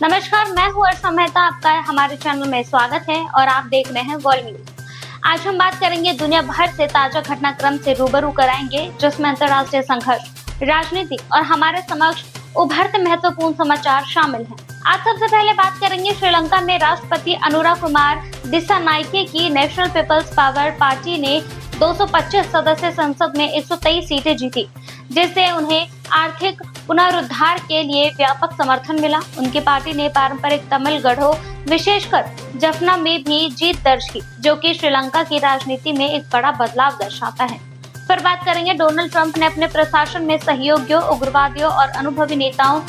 नमस्कार, मैं हूँ अर्षा मेहता। आपका हमारे चैनल में स्वागत है और आप देख रहे हैं वर्ल्ड न्यूज। आज हम बात करेंगे दुनिया भर से ताजा घटनाक्रम से रूबरू कराएंगे, जिसमें अंतर्राष्ट्रीय संघर्ष, राजनीति और हमारे समक्ष उभरते महत्वपूर्ण समाचार शामिल हैं। आज सबसे पहले बात करेंगे श्रीलंका में राष्ट्रपति अनुरा कुमार दिसानायके की नेशनल पीपल्स पावर पार्टी ने 225 सदस्य संसद में 123 सीटें जीती, जिससे उन्हें आर्थिक पुनरुद्धार के लिए व्यापक समर्थन मिला। उनकी पार्टी ने पारंपरिक तमिल गढ़ों, विशेषकर जफना में भी जीत दर्ज की, जो कि श्रीलंका की राजनीति में एक बड़ा बदलाव दर्शाता है। फिर बात करेंगे, डोनाल्ड ट्रंप ने अपने प्रशासन में सहयोगियों, उग्रवादियों और अनुभवी नेताओं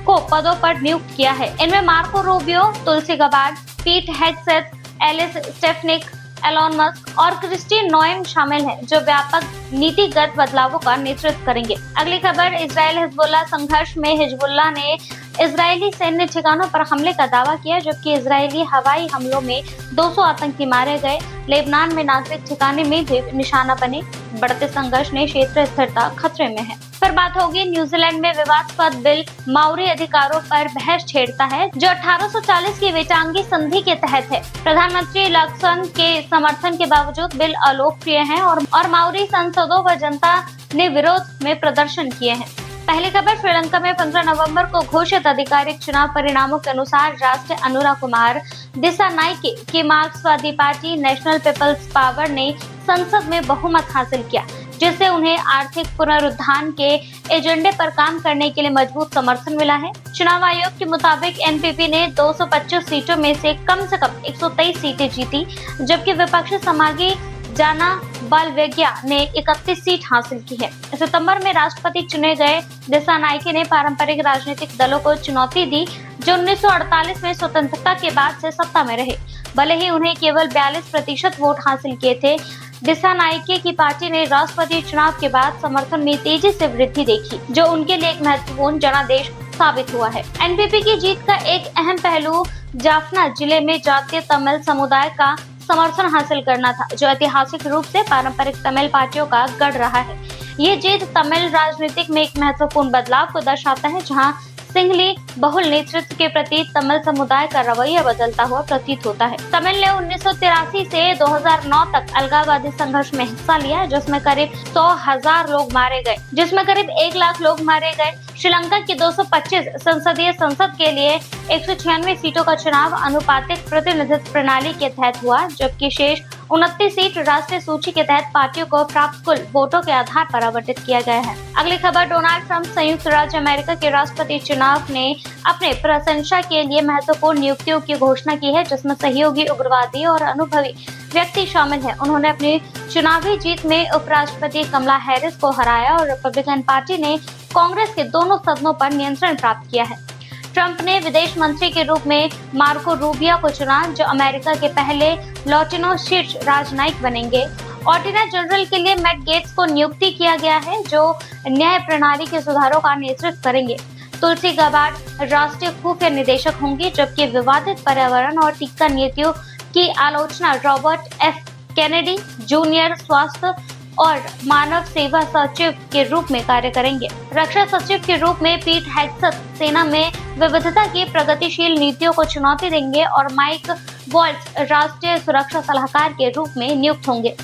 को पदों पर नियुक्त किया है। इनमें Marco Rubio, Tulsi Gabbard, Pete Hegseth, Elise Stefanik, Elon Musk और क्रिस्टी नोएम शामिल हैं, जो व्यापक नीतिगत बदलावों का नेतृत्व करेंगे। अगली खबर, इजरायल हिजबुल्लाह संघर्ष में हिजबुल्लाह ने इजरायली सैन्य ठिकानों पर हमले का दावा किया, जबकि इजरायली हवाई हमलों में 200 आतंकी मारे गए। लेबनान में नागरिक ठिकाने में भी निशाना बने। बढ़ते संघर्ष ने क्षेत्रीय स्थिरता खतरे में है। फिर बात होगी, न्यूजीलैंड में विवादास्पद बिल माओरी अधिकारों पर बहस छेड़ता है, जो 1840 की वेटांगी संधि के तहत है। प्रधानमंत्री लक्सन के समर्थन के बावजूद बिल अलोकप्रिय है और माओरी सांसदों व जनता ने विरोध में प्रदर्शन किए हैं। पहली खबर, श्रीलंका में 15 नवंबर को घोषित आधिकारिक चुनाव परिणामों के अनुसार राष्ट्रपति अनुरा कुमार दिसानायके की मार्क्सवादी पार्टी नेशनल पीपल्स पावर ने संसद में बहुमत हासिल किया, जिससे उन्हें आर्थिक पुनरुत्थान के एजेंडे पर काम करने के लिए मजबूत समर्थन मिला है। चुनाव आयोग के मुताबिक एनपीपी ने 225 सीटों में से कम 123 सीटें जीती, जबकि विपक्षी समागी जाना बालवेगिया ने 31 सीट हासिल की है। सितंबर में राष्ट्रपति चुने गए दिसानायके ने पारंपरिक राजनीतिक दलों को चुनौती दी, जो 1948 में स्वतंत्रता के बाद से सत्ता में रहे। भले ही उन्हें केवल 42% वोट हासिल किए थे, दिसानायके की पार्टी ने राष्ट्रपति चुनाव के बाद समर्थन में तेजी से वृद्धि देखी, जो उनके लिए एक महत्वपूर्ण जनादेश साबित हुआ है। एनपीपी की जीत का एक अहम पहलू जाफना जिले में जातीय तमिल समुदाय का समर्थन हासिल करना था, जो ऐतिहासिक रूप से पारंपरिक तमिल पार्टियों का गढ़ रहा है। ये जीत तमिल राजनीतिक में एक महत्वपूर्ण बदलाव को दर्शाता है, जहां सिंहली बहुल नेतृत्व के प्रति तमिल समुदाय का रवैया बदलता हुआ प्रतीत होता है। तमिल ने 1983 से 2009 तक अलगाववादी संघर्ष में हिस्सा लिया, जिसमें करीब 100,000 लोग मारे गए, जिसमें करीब 1 लाख लोग मारे गए। श्रीलंका की 225 संसदीय संसद के लिए 196 सीटों का चुनाव अनुपातिक प्रतिनिधित्व प्रणाली के तहत हुआ, जबकि शेष 29 सीट राष्ट्रीय सूची के तहत पार्टियों को प्राप्त कुल वोटों के आधार पर आवंटित किया गया है। अगली खबर, डोनाल्ड ट्रंप संयुक्त राज्य अमेरिका के राष्ट्रपति चुनाव ने अपने प्रशंसा के लिए महत्वपूर्ण नियुक्तियों की घोषणा की है, जिसमें सहयोगी, उग्रवादी और अनुभवी व्यक्ति शामिल हैं। उन्होंने अपनी चुनावी जीत में उपराष्ट्रपति कमला हैरिस को हराया और रिपब्लिकन पार्टी ने कांग्रेस के दोनों सदनों पर नियंत्रण प्राप्त किया है। ट्रंप ने विदेश मंत्री के रूप में मार्को रूबियो को चुना, जो अमेरिका के पहले लैटिनो शीर्ष राजनयिक बनेंगे। ऑर्डिनरी जनरल के लिए मैट गेट्स को नियुक्ति किया गया है, जो न्याय प्रणाली के सुधारों का नेतृत्व करेंगे। तुलसी गबार्ड राष्ट्रीय खुफिया निदेशक होंगे, जबकि विवादित पर्यावरण और टीका नीतियों की आलोचना रॉबर्ट एफ कैनेडी जूनियर स्वास्थ्य और मानव सेवा सचिव के रूप में कार्य करेंगे। रक्षा सचिव के रूप में पीट हेगसेथ सेना में विविधता की प्रगतिशील नीतियों को चुनौती देंगे और माइक वॉल्ट्ज राष्ट्रीय सुरक्षा सलाहकार के रूप में नियुक्त होंगे।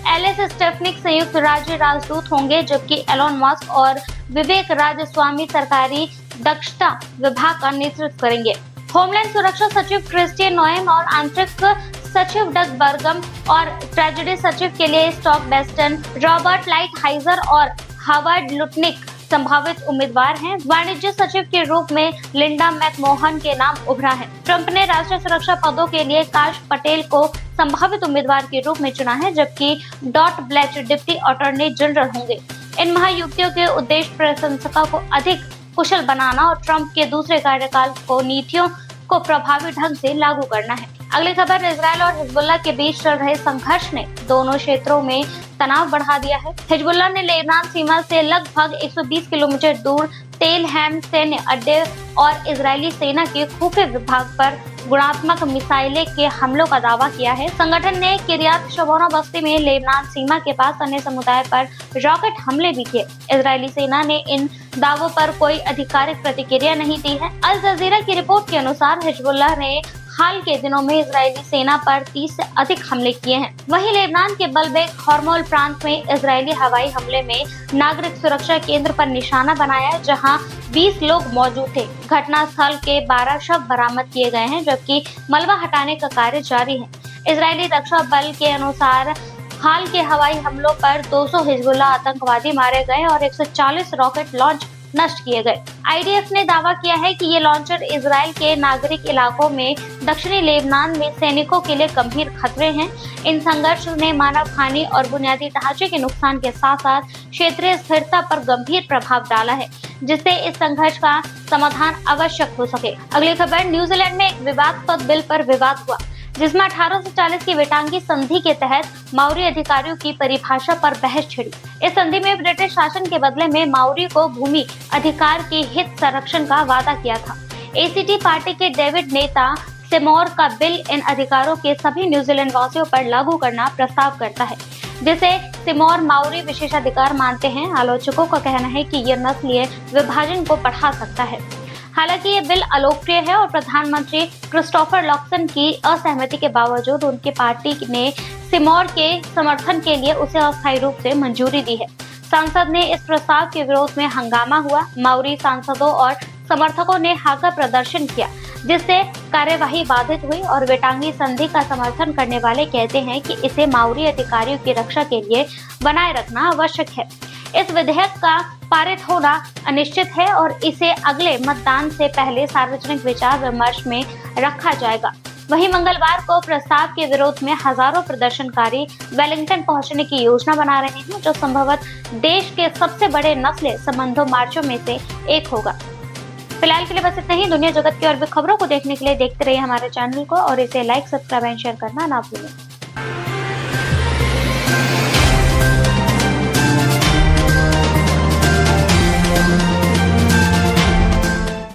एलिस स्टेफनिक संयुक्त राज्य राजदूत होंगे, जबकि एलोन मस्क और विवेक राजस्वामी सरकारी दक्षता विभाग का नेतृत्व करेंगे। होमलैंड सुरक्षा सचिव क्रिस्टी नोएम और आंतरिक सचिव डग बर्गम और ट्रेजरी सचिव के लिए स्टॉक बेस्टन, रॉबर्ट लाइटहाइजर और हावर्ड लुटनिक संभावित उम्मीदवार हैं। वाणिज्य सचिव के रूप में लिंडा मैकमोहन के नाम उभरा है। ट्रंप ने राष्ट्रीय सुरक्षा पदों के लिए काश पटेल को संभावित उम्मीदवार के रूप में चुना है, जबकि डॉट ब्लेच डिप्टी अटॉर्नी जनरल होंगे। इन महायुक्तियों के उद्देश्य प्रशंसकों को अधिक कुशल बनाना और ट्रंप के दूसरे कार्यकाल को नीतियों को प्रभावी ढंग से लागू करना है। अगली खबर, इजरायल और हिजबुल्लाह के बीच चल रहे संघर्ष ने दोनों क्षेत्रों में तनाव बढ़ा दिया है। हिजबुल्लाह ने लेबनान सीमा से लगभग 120 किलोमीटर दूर तेल हैम सैन्य अड्डे और इजरायली सेना के खुफिया विभाग पर गुणात्मक मिसाइलें के हमलों का दावा किया है। संगठन ने किरियात शबोना बस्ती में लेबनान सीमा के पास अन्य समुदाय पर रॉकेट हमले भी किए। इजरायली सेना ने इन दावों पर कोई आधिकारिक प्रतिक्रिया नहीं दी है। अल जजीरा की रिपोर्ट के अनुसार हिजबुल्लाह ने हाल के दिनों में इजरायली सेना पर 30 से अधिक हमले किए हैं। वहीं लेबनान के बलबेक हॉर्मोल प्रांत में इजरायली हवाई हमले में नागरिक सुरक्षा केंद्र पर निशाना बनाया, जहां 20 लोग मौजूद थे। घटनास्थल के 12 शव बरामद किए गए हैं, जबकि मलबा हटाने का कार्य जारी है। इजरायली रक्षा बल के अनुसार हाल के हवाई हमलों पर 200 हिजबुल्लाह आतंकवादी मारे गए और 140 रॉकेट लॉन्च नष्ट किए गए। आईडीएफ ने दावा किया है कि ये लॉन्चर इजराइल के नागरिक इलाकों में दक्षिणी लेबनान में सैनिकों के लिए गंभीर खतरे हैं। इन संघर्ष ने मानव हानि और बुनियादी ढांचे के नुकसान के साथ साथ क्षेत्रीय स्थिरता पर गंभीर प्रभाव डाला है, जिससे इस संघर्ष का समाधान आवश्यक हो सके। अगली खबर, न्यूजीलैंड में एक विवादास्पद बिल पर विवाद हुआ, जिसमें 1840 की वेटांगी संधि के तहत माओरी अधिकारियों की परिभाषा पर बहस छिड़ी। इस संधि में ब्रिटिश शासन के बदले में माओरी को भूमि अधिकार के हित संरक्षण का वादा किया था। एसीटी पार्टी के डेविड नेता सिमोर का बिल इन अधिकारों के सभी न्यूजीलैंड वासियों पर लागू करना प्रस्ताव करता है, जिसे सिमोर माओरी विशेषाधिकार मानते हैं। आलोचकों का कहना है कि यह नस्लीय विभाजन को बढ़ा सकता है। हालांकि ये बिल अलोकप्रिय है और प्रधानमंत्री क्रिस्टोफर लक्सन की असहमति के बावजूद उनकी पार्टी ने सिमोर के समर्थन के लिए उसे अस्थायी रूप से मंजूरी दी है। संसद ने इस प्रस्ताव के विरोध में हंगामा हुआ। माओरी सांसदों और समर्थकों ने हाका प्रदर्शन किया, जिससे कार्यवाही बाधित हुई और वेटांगी संधि का समर्थन करने वाले कहते हैं कि इसे माओरी अधिकारियों की रक्षा के लिए बनाए रखना आवश्यक है। इस विधेयक का पारित होना अनिश्चित है और इसे अगले मतदान से पहले सार्वजनिक विचार विमर्श में रखा जाएगा। वहीं मंगलवार को प्रस्ताव के विरोध में हजारों प्रदर्शनकारी वेलिंगटन पहुंचने की योजना बना रहे हैं, जो संभवतः देश के सबसे बड़े नस्लीय संबंधों मार्चों में से एक होगा। फिलहाल के लिए बस इतना ही। दुनिया जगत की और भी खबरों को देखने के लिए देखते रहिए हमारे चैनल को और इसे लाइक, सब्सक्राइब एंड शेयर करना ना भूलें।